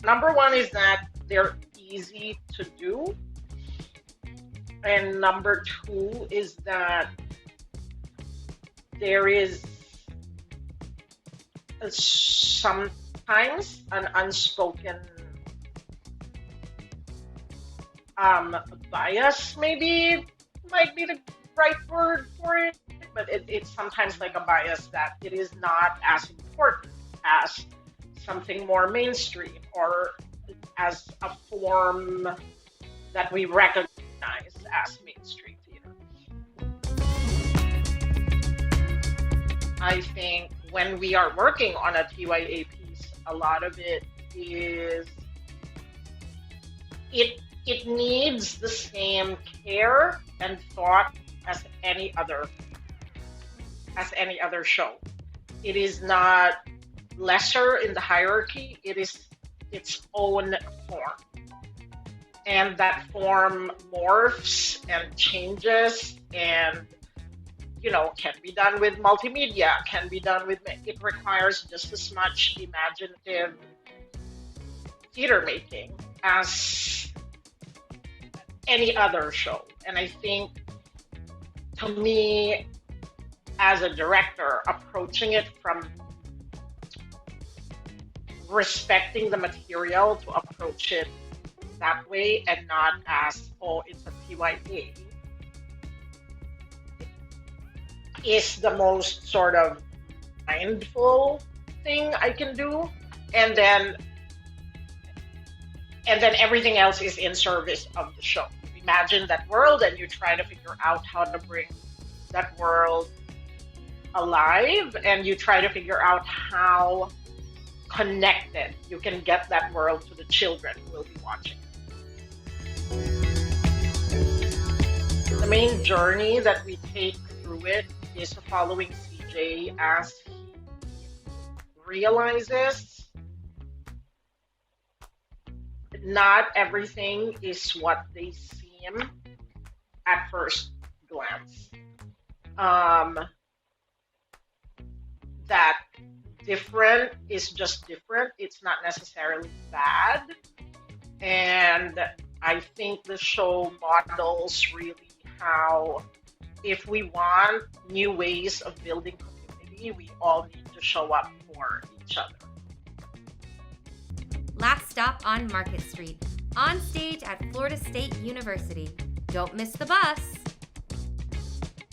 Number one is that they're easy to do. And number two is that there is sometimes an unspoken bias, maybe might be the right word for it, but it's sometimes like a bias that it is not as important as something more mainstream or as a form that we recognize as mainstream theater. I think when we are working on a TYA piece, a lot of it is it needs the same care and thought as any other show. It is not lesser in the hierarchy. It is its own form. And that form morphs and changes and can be done with multimedia, can be done with, it requires just as much imaginative theater making as any other show. And I think, to me, as a director, approaching it from respecting the material to approach it that way and not as, oh, it's a TYA, is the most sort of mindful thing I can do. And then everything else is in service of the show. You imagine that world and you try to figure out how to bring that world alive, and you try to figure out how connected you can get that world to the children who will be watching it. The main journey that we take through it is following CJ as he realizes not everything is what they seem at first glance. That different is just different. It's not necessarily bad. And I think the show models really how, if we want new ways of building community, we all need to show up for each other. Last stop on Market Street, on stage at Florida State University. Don't miss the bus.